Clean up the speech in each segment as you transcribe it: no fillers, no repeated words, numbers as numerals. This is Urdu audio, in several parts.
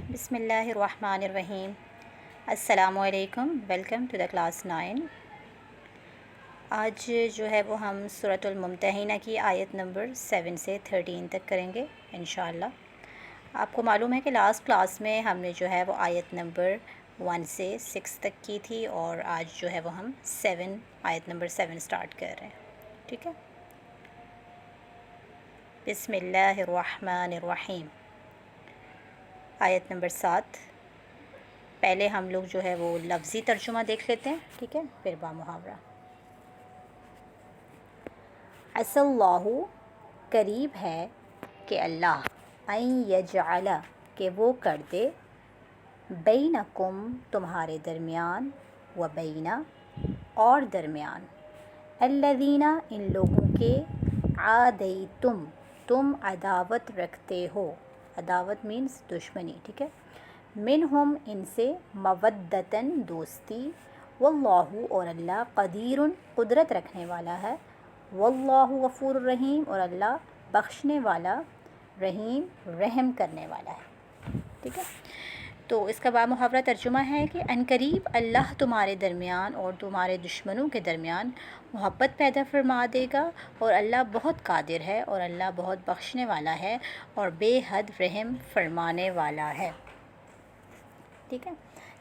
بسم اللہ الرحمن الرحیم۔ السلام علیکم، ویلکم ٹو دا کلاس 9۔ آج جو ہے وہ ہم سورۃ الممتحنہ کی آیت نمبر 7 سے 13 تک کریں گے انشاءاللہ۔ آپ کو معلوم ہے کہ لاسٹ کلاس میں ہم نے جو ہے وہ آیت نمبر 1 سے 6 تک کی تھی، اور آج جو ہے وہ ہم آیت نمبر 7 سٹارٹ کر رہے ہیں، ٹھیک ہے۔ بسم اللہ الرحمن الرحیم، آیت نمبر 7۔ پہلے ہم لوگ جو ہے وہ لفظی ترجمہ دیکھ لیتے ہیں، ٹھیک ہے، پھر با محاورہ۔ عسى اللہ، قریب ہے کہ اللہ، ان یجعل، کہ وہ کر دے، بینکم، تمہارے درمیان، و بین، اور درمیان، الذین، ان لوگوں کے، عادیتم، تم عداوت رکھتے ہو، عداوت مینس دشمنی، ٹھیک ہے، منہم، ان سے، مودتاً، دوستی، واللہ، اور اللہ، قدیر، قدرت رکھنے والا ہے، واللہ غفور الرحیم، اور اللہ بخشنے والا، رحیم، رحم کرنے والا ہے، ٹھیک ہے۔ تو اس کا با محاورہ ترجمہ ہے کہ عنقریب اللہ تمہارے درمیان اور تمہارے دشمنوں کے درمیان محبت پیدا فرما دے گا، اور اللہ بہت قادر ہے، اور اللہ بہت بخشنے والا ہے، اور بے حد رحم فرمانے والا ہے، ٹھیک ہے۔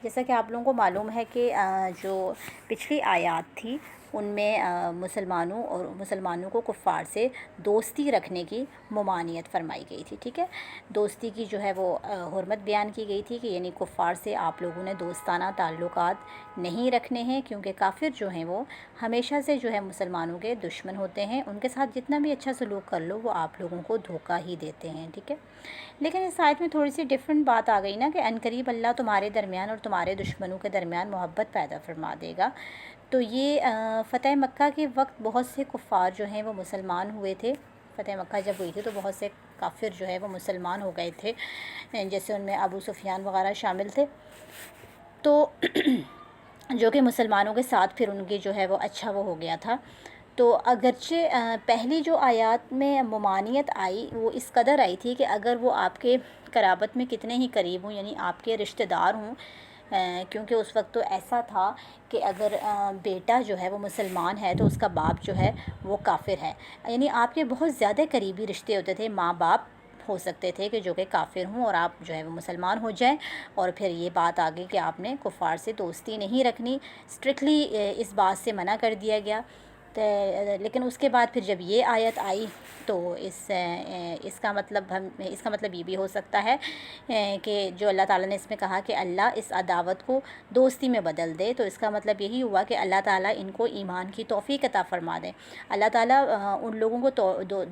جیسا کہ آپ لوگوں کو معلوم ہے کہ جو پچھلی آیات تھی ان میں مسلمانوں کو کفار سے دوستی رکھنے کی ممانعت فرمائی گئی تھی، ٹھیک ہے۔ دوستی کی جو ہے وہ حرمت بیان کی گئی تھی کہ یعنی کفار سے آپ لوگوں نے دوستانہ تعلقات نہیں رکھنے ہیں، کیونکہ کافر جو ہیں وہ ہمیشہ سے جو ہے مسلمانوں کے دشمن ہوتے ہیں، ان کے ساتھ جتنا بھی اچھا سلوک کر لو وہ آپ لوگوں کو دھوکہ ہی دیتے ہیں، ٹھیک ہے۔ لیکن اس آیت میں تھوڑی سی ڈیفرنٹ بات آ گئی نا، کہ عنقریب اللہ تمہارے درمیان اور تمہارے دشمنوں کے درمیان محبت پیدا فرما دے گا۔ تو یہ فتح مکہ کے وقت بہت سے کفار جو ہیں وہ مسلمان ہوئے تھے۔ فتح مکہ جب ہوئی تھی تو بہت سے کافر جو ہے وہ مسلمان ہو گئے تھے، جیسے ان میں ابو سفیان وغیرہ شامل تھے، تو جو کہ مسلمانوں کے ساتھ پھر ان کی جو ہے وہ اچھا وہ ہو گیا تھا۔ تو اگرچہ پہلی جو آیات میں ممانعت آئی وہ اس قدر آئی تھی کہ اگر وہ آپ کے قرابت میں کتنے ہی قریب ہوں، یعنی آپ کے رشتہ دار ہوں، کیونکہ اس وقت تو ایسا تھا کہ اگر بیٹا جو ہے وہ مسلمان ہے تو اس کا باپ جو ہے وہ کافر ہے، یعنی آپ کے بہت زیادہ قریبی رشتے ہوتے تھے، ماں باپ ہو سکتے تھے کہ جو کہ کافر ہوں اور آپ جو ہے وہ مسلمان ہو جائیں، اور پھر یہ بات آ گئی کہ آپ نے کفار سے دوستی نہیں رکھنی، اسٹرکٹلی اس بات سے منع کر دیا گیا۔ لیکن اس کے بعد پھر جب یہ آیت آئی تو اس کا مطلب یہ بھی ہو سکتا ہے کہ جو اللہ تعالیٰ نے اس میں کہا کہ اللہ اس عداوت کو دوستی میں بدل دے، تو اس کا مطلب یہی ہوا کہ اللہ تعالیٰ ان کو ایمان کی توفیق عطا فرما دے، اللہ تعالیٰ ان لوگوں کو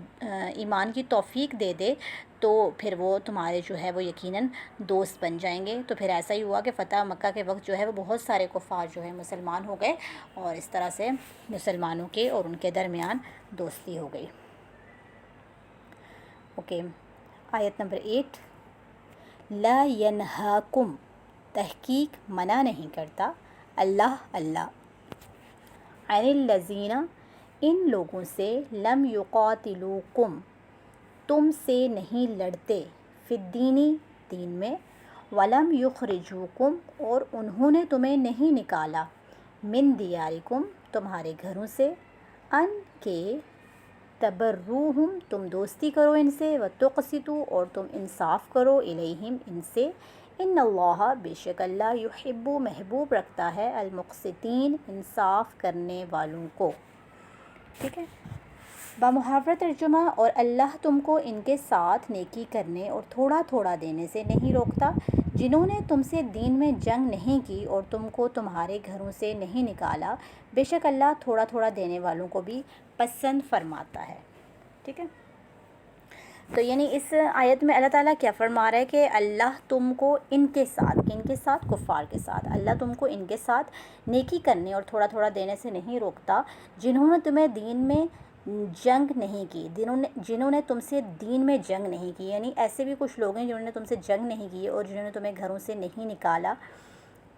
ایمان کی توفیق دے دے، تو پھر وہ تمہارے جو ہے وہ یقیناً دوست بن جائیں گے۔ تو پھر ایسا ہی ہوا کہ فتح مکہ کے وقت جو ہے وہ بہت سارے کفار جو ہے مسلمان ہو گئے، اور اس طرح سے مسلمانوں کے اور ان کے درمیان دوستی ہو گئی۔ اوکے، آیت نمبر 8۔ لا ینہاکم، تحقیق منع نہیں کرتا، اللہ عن الذین، ان لوگوں سے، لم یقاتلوکم، تم سے نہیں لڑتے، فی الدین، دین میں، ولم یخرجوکم، اور انہوں نے تمہیں نہیں نکالا، من دیارکم، تمہارے گھروں سے، ان کے، تبروہم، تم دوستی کرو ان سے، وتقسطوا، اور تم انصاف کرو، الیہم، ان سے، ان اللہ، بے شک اللہ، یحب، محبوب رکھتا ہے، المقسطین، انصاف کرنے والوں کو، ٹھیک ہے۔ بمحاورہ ترجمہ، اور اللہ تم کو ان کے ساتھ نیکی کرنے اور تھوڑا تھوڑا دینے سے نہیں روکتا، جنہوں نے تم سے دین میں جنگ نہیں کی اور تم کو تمہارے گھروں سے نہیں نکالا، بے شک اللہ تھوڑا تھوڑا دینے والوں کو بھی پسند فرماتا ہے، ٹھیک ہے۔ تو یعنی اس آیت میں اللہ تعالیٰ کیا فرما رہا ہے کہ اللہ تم کو ان کے ساتھ، کن کے ساتھ، کفار کے ساتھ، اللہ تم کو ان کے ساتھ نیکی کرنے اور تھوڑا تھوڑا دینے سے نہیں روکتا، جنہوں نے تمہیں دین میں جنگ نہیں کی، جنہوں نے تم سے دین میں جنگ نہیں کی، یعنی ایسے بھی کچھ لوگ ہیں جنہوں نے تم سے جنگ نہیں کی اور جنہوں نے تمہیں گھروں سے نہیں نکالا۔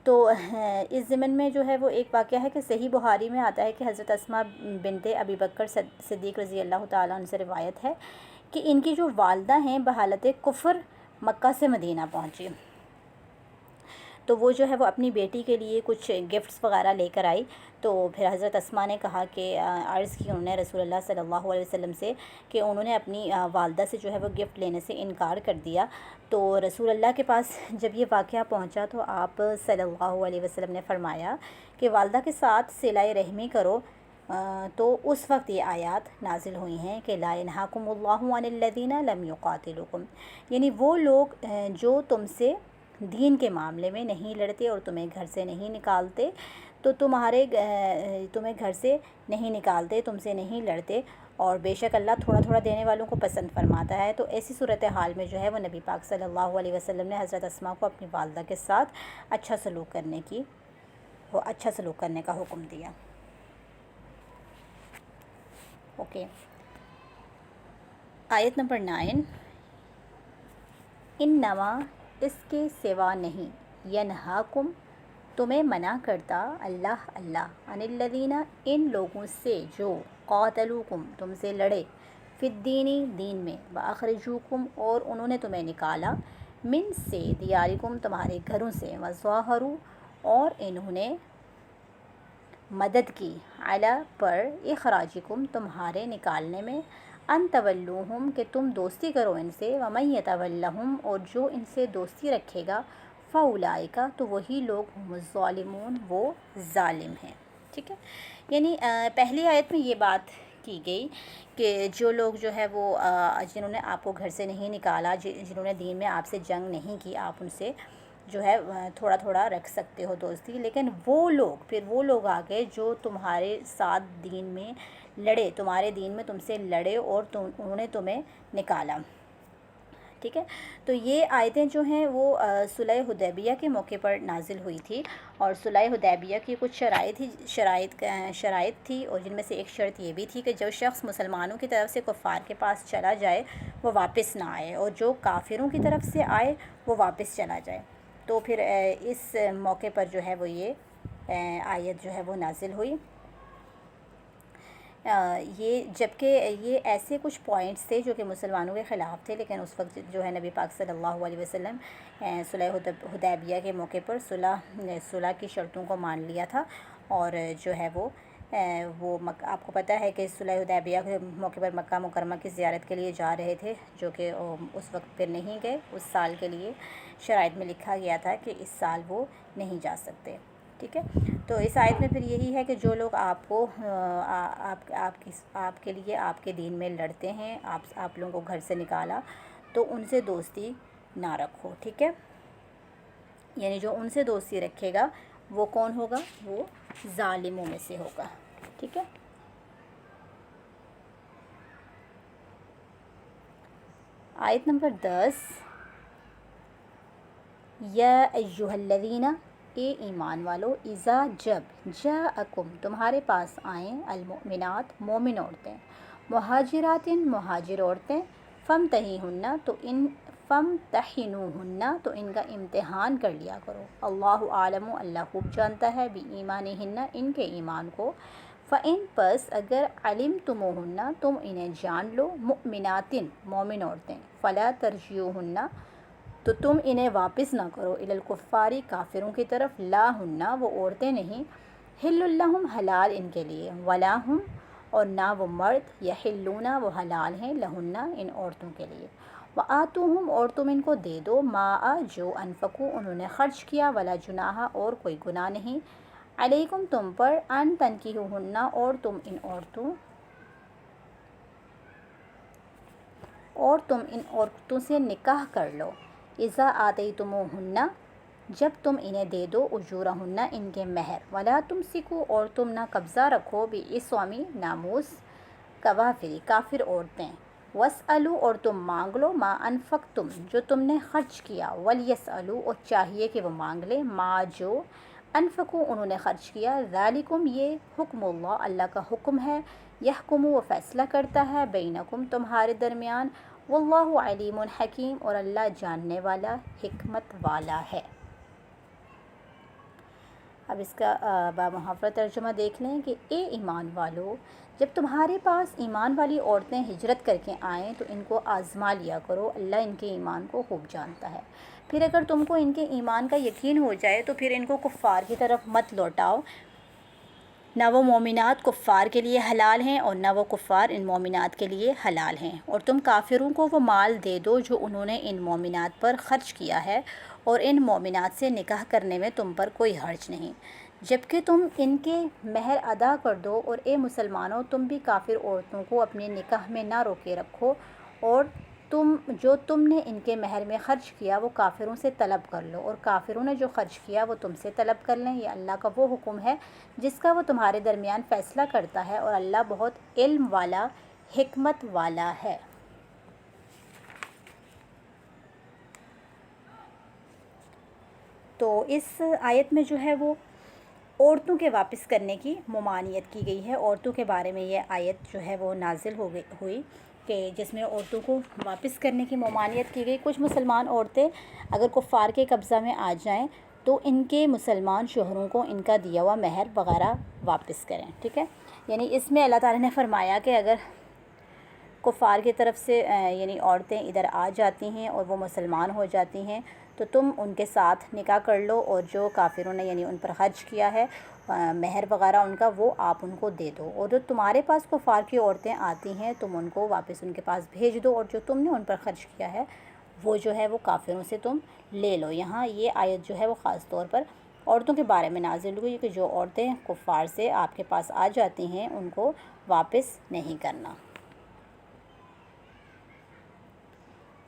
تو اس ضمن میں جو ہے وہ ایک واقعہ ہے کہ صحیح بخاری میں آتا ہے کہ حضرت اسماء بنت ابی بکر صدیق رضی اللہ تعالیٰ عنہ سے روایت ہے کہ ان کی جو والدہ ہیں بحالت کفر مکہ سے مدینہ پہنچی، تو وہ جو ہے وہ اپنی بیٹی کے لیے کچھ گفٹس وغیرہ لے کر آئی. تو پھر حضرت اسماء نے کہا کہ عرض کی انہوں نے رسول اللہ صلی اللہ علیہ وسلم سے کہ انہوں نے اپنی والدہ سے جو ہے وہ گفٹ لینے سے انکار کر دیا. تو رسول اللہ کے پاس جب یہ واقعہ پہنچا تو آپ صلی اللہ علیہ وسلم نے فرمایا کہ والدہ کے ساتھ صلہ رحمی کرو. تو اس وقت یہ آیات نازل ہوئی ہیں کہ لا ینہاکم اللہ عن الذین لم یقاتلوکم، یعنی وہ لوگ جو تم سے دین کے معاملے میں نہیں لڑتے اور تمہیں گھر سے نہیں نکالتے، تو تمہیں گھر سے نہیں نکالتے، تم سے نہیں لڑتے، اور بے شک اللہ تھوڑا تھوڑا دینے والوں کو پسند فرماتا ہے. تو ایسی صورتحال میں جو ہے وہ نبی پاک صلی اللہ علیہ وسلم نے حضرت اسماء کو اپنی والدہ کے ساتھ اچھا سلوک کرنے کا حکم دیا. اوکے. آیت نمبر 9. انما، اس کے سوا نہیں، ینہاکم تمہیں منع کرتا اللہ عن الذین ان لوگوں سے جو قاتلوکم تم سے لڑے، فی الدین دین میں، واخرجوکم اور انہوں نے تمہیں نکالا، من سے دیارکم تمہارے گھروں سے، وظاہروا اور انہوں نے مدد کی، علی پر اخراجکم تمہارے نکالنے میں، ان تولوہم کہ تم دوستی کرو ان سے، ومن یتولہم اور جو ان سے دوستی رکھے گا، فاولئک تو وہی لوگ ہم الظالمون وہ ظالم ہیں. ٹھیک ہے، یعنی پہلی آیت میں یہ بات کی گئی کہ جو لوگ جو ہے وہ جنہوں نے آپ کو گھر سے نہیں نکالا، جنہوں نے دین میں آپ سے جنگ نہیں کی، آپ ان سے جو ہے تھوڑا تھوڑا رکھ سکتے ہو دوستی، لیکن وہ لوگ آ گئے جو تمہارے ساتھ دین میں لڑے، تمہارے دین میں تم سے لڑے اور انہوں نے تمہیں نکالا. ٹھیک ہے، تو یہ آیتیں جو ہیں وہ صلح حدیبیہ کے موقع پر نازل ہوئی تھی، اور صلح حدیبیہ کی کچھ شرائط تھی، اور جن میں سے ایک شرط یہ بھی تھی کہ جو شخص مسلمانوں کی طرف سے کفار کے پاس چلا جائے وہ واپس نہ آئے، اور جو کافروں کی طرف سے آئے وہ واپس چلا جائے. تو پھر اس موقع پر جو ہے وہ یہ آیت جو ہے وہ نازل ہوئی. جبکہ یہ ایسے کچھ پوائنٹس تھے جو کہ مسلمانوں کے خلاف تھے، لیکن اس وقت جو ہے نبی پاک صلی اللہ علیہ وسلم صلح حدیبیہ کے موقع پر صلح کی شرطوں کو مان لیا تھا، اور جو ہے وہ آپ کو پتہ ہے کہ صلح حدیبیہ کے موقع پر مکہ مکرمہ کی زیارت کے لیے جا رہے تھے، جو کہ اس وقت پھر نہیں گئے. اس سال کے لیے شرائط میں لکھا گیا تھا کہ اس سال وہ نہیں جا سکتے. ٹھیک ہے، تو اس آیت میں پھر یہی ہے کہ جو لوگ آپ کو آپ کے لیے آپ کے دین میں لڑتے ہیں، آپ لوگوں کو گھر سے نکالا، تو ان سے دوستی نہ رکھو. ٹھیک ہے، یعنی جو ان سے دوستی رکھے گا وہ کون ہوگا؟ وہ ظالموں میں سے ہوگا. ٹھیک ہے، آیت نمبر 10. یا ایہا الذین اے ایمان والو، اذا جب جاءکم تمہارے پاس آئیں، المؤمنات مومن عورتیں، مہاجرات مہاجر عورتیں، فامتحنوہن تو ان کا امتحان کر لیا کرو. اللہ عالم اللہ خوب جانتا ہے، بایمانہن ان کے ایمان کو. فإن پس اگر علمتموہن تم انہیں جان لو، مؤمنات مومن عورتیں، فلا ترجعوہن تو تم انہیں واپس نہ کرو، الی الکفاری کافروں کی طرف، لا ہن وہ عورتیں نہیں، حل لہم حلال ان کے لیے، ولا ہم اور نہ وہ مرد، یحلون وہ حلال ہیں، لہن ان عورتوں کے لیے. وآتوہم اور تم ان کو دے دو، ما جو انفقوا انہوں نے خرچ کیا، ولا جناح اور کوئی گناہ نہیں، علیکم تم پر، ان تنکحوہن اور تم ان عورتوں سے نکاح کر لو، اذا آتیتموہن جب تم انہیں دے دو، اجورہن ان کے مہر، ولا تمسکوا اور تم نہ قبضہ رکھو، بعصم ناموس، کوافر کافر عورتیں، واسألوا اور تم مانگ لو، ما انفقتم جو تم نے خرچ کیا، ولیسألوا اور چاہیے کہ وہ مانگ لیں، ما جو انفقوا انہوں نے خرچ کیا، ذالکم یہ حکم اللہ اللہ کا حکم ہے، یحکم وہ فیصلہ کرتا ہے، بینکم تمہارے درمیان، واللہ علیم حکیم اور اللہ جاننے والا حکمت والا ہے. اب اس کا بامحاورہ ترجمہ دیکھ لیں کہ اے ایمان والو، جب تمہارے پاس ایمان والی عورتیں ہجرت کر کے آئیں تو ان کو آزما لیا کرو، اللہ ان کے ایمان کو خوب جانتا ہے۔ پھر اگر تم کو ان کے ایمان کا یقین ہو جائے تو پھر ان کو کفار کی طرف مت لوٹاؤ، نہ وہ مومنات کفار کے لیے حلال ہیں اور نہ وہ کفار ان مومنات کے لیے حلال ہیں، اور تم کافروں کو وہ مال دے دو جو انہوں نے ان مومنات پر خرچ کیا ہے، اور ان مومنات سے نکاح کرنے میں تم پر کوئی حرج نہیں، جبکہ تم ان کے مہر ادا کر دو، اور اے مسلمانوں تم بھی کافر عورتوں کو اپنے نکاح میں نہ روکے رکھو، اور تم نے ان کے مہر میں خرچ کیا وہ کافروں سے طلب کر لو، اور کافروں نے جو خرچ کیا وہ تم سے طلب کر لیں، یہ اللہ کا وہ حکم ہے جس کا وہ تمہارے درمیان فیصلہ کرتا ہے، اور اللہ بہت علم والا، حکمت والا ہے۔ تو اس آیت میں جو ہے وہ عورتوں کے واپس کرنے کی ممانعت کی گئی ہے، عورتوں کے بارے میں یہ آیت جو ہے وہ نازل ہوئی کہ جس میں عورتوں کو واپس کرنے کی ممانعت کی گئی۔ کچھ مسلمان عورتیں اگر کفار کے قبضہ میں آ جائیں تو ان کے مسلمان شوہروں کو ان کا دیا ہوا مہر وغیرہ واپس کریں، ٹھیک ہے۔ یعنی اس میں اللہ تعالیٰ نے فرمایا کہ اگر کفار کی طرف سے یعنی عورتیں ادھر آ جاتی ہیں اور وہ مسلمان ہو جاتی ہیں تو تم ان کے ساتھ نکاح کر لو، اور جو کافروں نے یعنی ان پر خرچ کیا ہے مہر وغیرہ ان کا وہ آپ ان کو دے دو، اور جو تمہارے پاس کفار کی عورتیں آتی ہیں تم ان کو واپس ان کے پاس بھیج دو، اور جو تم نے ان پر خرچ کیا ہے وہ جو ہے وہ کافروں سے تم لے لو۔ یہاں یہ آیت جو ہے وہ خاص طور پر عورتوں کے بارے میں نازل ہوئی کہ جو عورتیں کفار سے آپ کے پاس آ جاتی ہیں ان کو واپس نہیں کرنا۔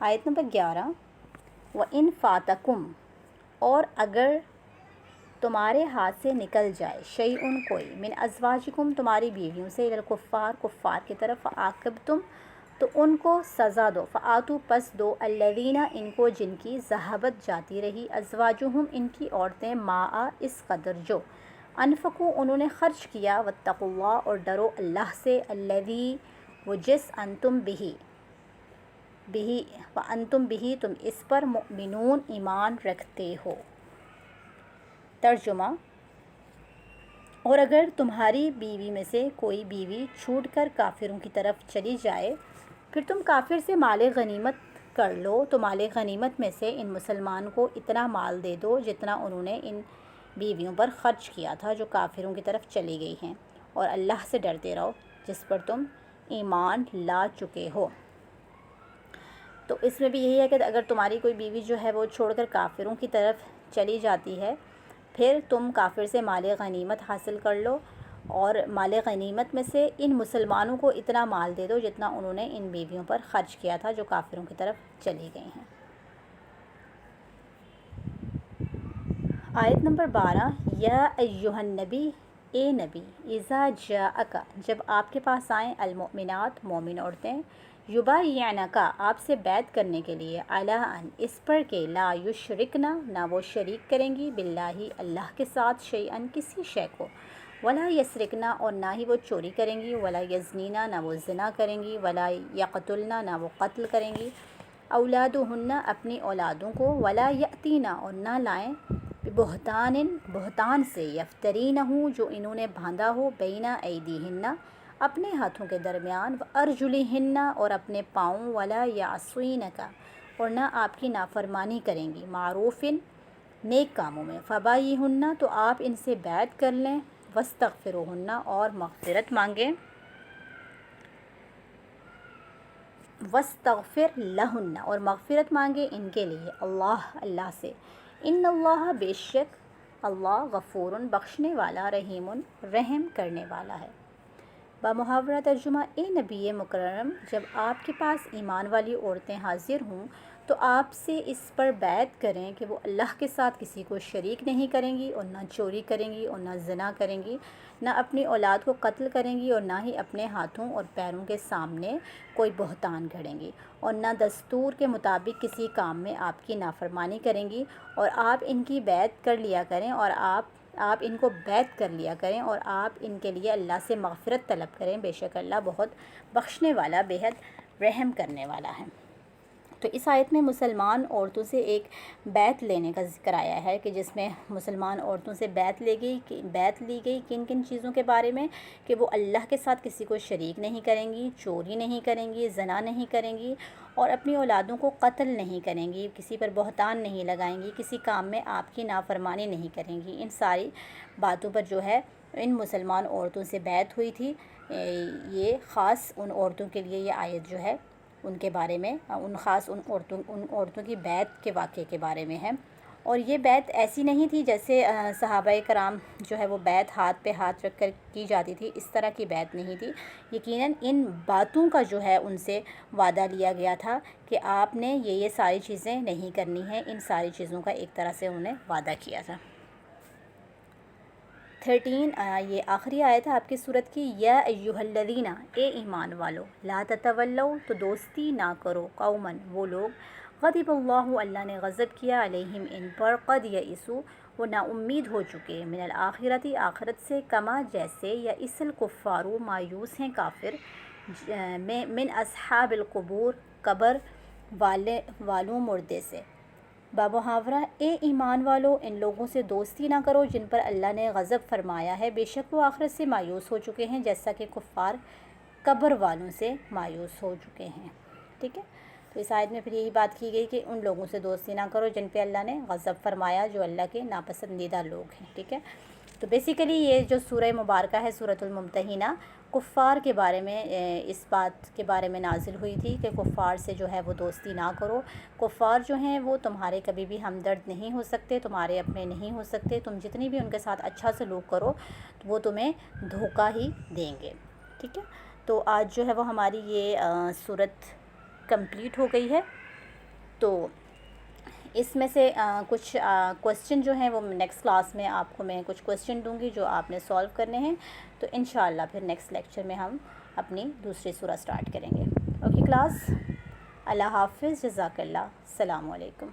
آیت نمبر 11، وَإِن فَاتَكُمْ، اور اگر تمہارے ہاتھ سے نکل جائے شیئن کوئی، من ازواجکم تمہاری بیویوں سے، الکفار کفار کی طرف، فعاقبتم تو ان کو سزا دو، فآتو پس دو، الذین ان کو جن کی ذہبت جاتی رہی، ازواجہم ان کی عورتیں، ما اس قدر جو، انفقوا انہوں نے خرچ کیا، واتقوا اللہ اور ڈرو اللہ سے، الذی وہ جس، انتم وانتم بھی تم اس پر مؤمنون ایمان رکھتے ہو۔ ترجمہ، اور اگر تمہاری بیوی میں سے کوئی بیوی چھوٹ کر کافروں کی طرف چلی جائے پھر تم کافر سے مال غنیمت کر لو تو مال غنیمت میں سے ان مسلمان کو اتنا مال دے دو جتنا انہوں نے ان بیویوں پر خرچ کیا تھا جو کافروں کی طرف چلی گئی ہیں، اور اللہ سے ڈرتے رہو جس پر تم ایمان لا چکے ہو۔ تو اس میں بھی یہی ہے کہ اگر تمہاری کوئی بیوی جو ہے وہ چھوڑ کر کافروں کی طرف چلی جاتی ہے پھر تم کافر سے مال غنیمت حاصل کر لو، اور مال غنیمت میں سے ان مسلمانوں کو اتنا مال دے دو جتنا انہوں نے ان بیویوں پر خرچ کیا تھا جو کافروں کی طرف چلی گئی ہیں۔ آیت نمبر 12، یا ایہا النبی اے نبی، اذا جاءک جب آپ کے پاس آئیں، المؤمنات مومن عورتیں، یبایعنک آپ سے بیعت کرنے کے لیے، علی ان اس پر کہ لا یشرکن نہ وہ شریک کریں گی، باللہ اللہ کے ساتھ، شیئن کسی شے کو، ولا یسرکن اور نہ ہی وہ چوری کریں گی، ولا یزنین نہ وہ زنا کریں گی، ولا یقتلن نہ وہ قتل کریں گی، اولادہن اپنی اولادوں کو، ولا یأتین اور نہ لائیں، بہتان سے، یفترینہ جو انہوں نے باندھا ہو، بین ایدیہن اپنے ہاتھوں کے درمیان، وارجلہن اور اپنے پاؤں، ولا یعصینک اور نہ آپ کی نافرمانی کریں گی، معروفن نیک کاموں میں، فبایعہن تو آپ ان سے بیعت کر لیں، واستغفروہن اور مغفرت مانگیں، واستغفر لہن اور مغفرت مانگے ان کے لیے، اللہ سے، ان اللہ بے شک اللہ غفور بخشنے والا، رحیم رحم کرنے والا ہے۔ بمحاورہ ترجمہ، اے نبی مکرم جب آپ کے پاس ایمان والی عورتیں حاضر ہوں تو آپ سے اس پر بیعت کریں کہ وہ اللہ کے ساتھ کسی کو شریک نہیں کریں گی، اور نہ چوری کریں گی، اور نہ زنا کریں گی، نہ اپنی اولاد کو قتل کریں گی، اور نہ ہی اپنے ہاتھوں اور پیروں کے سامنے کوئی بہتان گھڑیں گی، اور نہ دستور کے مطابق کسی کام میں آپ کی نافرمانی کریں گی، اور آپ ان کی بیعت کر لیا کریں، اور آپ ان کو بیعت کر لیا کریں، اور آپ ان کے لیے اللہ سے مغفرت طلب کریں، بے شک اللہ بہت بخشنے والا، بے حد رحم کرنے والا ہے۔ تو اس آیت میں مسلمان عورتوں سے ایک بیعت لینے کا ذکر آیا ہے کہ جس میں مسلمان عورتوں سے بیعت لی گئی کن کن چیزوں کے بارے میں، کہ وہ اللہ کے ساتھ کسی کو شریک نہیں کریں گی، چوری نہیں کریں گی، زنا نہیں کریں گی، اور اپنی اولادوں کو قتل نہیں کریں گی، کسی پر بہتان نہیں لگائیں گی، کسی کام میں آپ کی نافرمانی نہیں کریں گی۔ ان ساری باتوں پر جو ہے ان مسلمان عورتوں سے بیعت ہوئی تھی۔ یہ خاص ان عورتوں کے لیے یہ آیت جو ہے ان کے بارے میں ان عورتوں کی بیعت کے واقعے کے بارے میں ہے۔ اور یہ بیعت ایسی نہیں تھی جیسے صحابہ کرام جو ہے وہ بیعت ہاتھ پہ ہاتھ رکھ کر کی جاتی تھی، اس طرح کی بیعت نہیں تھی۔ یقیناً ان باتوں کا جو ہے ان سے وعدہ لیا گیا تھا کہ آپ نے یہ ساری چیزیں نہیں کرنی ہیں، ان ساری چیزوں کا ایک طرح سے انہیں وعدہ کیا تھا۔ 13 یہ آخری آیت ہے آپ کی سورت کی، یا ایھا الذین، اے ایمان والو، لا تتولوا، تو دوستی نہ کرو، قوماً، وہ لوگ، غضب اللہ، اللہ نے غضب کیا، علیہم، ان پر، قد یئسوا، وہ نا امید ہو چکے، من الآخرۃ، آخرت سے، کما، جیسے، یئس الکفار، مایوس ہیں کافر، من اصحاب القبور، قبر والوں مردے سے۔ بامحاورہ، اے ایمان والو، ان لوگوں سے دوستی نہ کرو جن پر اللہ نے غضب فرمایا ہے، بے شک وہ آخرت سے مایوس ہو چکے ہیں، جیسا کہ کفار قبر والوں سے مایوس ہو چکے ہیں۔ ٹھیک ہے، تو اس آیت میں پھر یہی بات کی گئی کہ ان لوگوں سے دوستی نہ کرو جن پہ اللہ نے غضب فرمایا، جو اللہ کے ناپسندیدہ لوگ ہیں۔ ٹھیک ہے، تو بیسیکلی یہ جو سورہ مبارکہ ہے سورۃ الممتحنہ، کفار کے بارے میں اس بات کے بارے میں نازل ہوئی تھی کہ کفار سے جو ہے وہ دوستی نہ کرو۔ کفار جو ہیں وہ تمہارے کبھی بھی ہمدرد نہیں ہو سکتے، تمہارے اپنے نہیں ہو سکتے، تم جتنی بھی ان کے ساتھ اچھا سلوک کرو تو وہ تمہیں دھوکہ ہی دیں گے۔ ٹھیک ہے، تو آج جو ہے وہ ہماری یہ سورت کمپلیٹ ہو گئی ہے۔ تو اس میں سے کچھ کوسچن جو ہیں وہ نیکسٹ کلاس میں آپ کو میں کچھ کوسچن دوں گی جو آپ نے سولو کرنے ہیں، تو انشاءاللہ پھر نیکسٹ لیکچر میں ہم اپنی دوسری سورہ سٹارٹ کریں گے۔ اوکے کلاس، اللہ حافظ، جزاک اللہ، السلام علیکم۔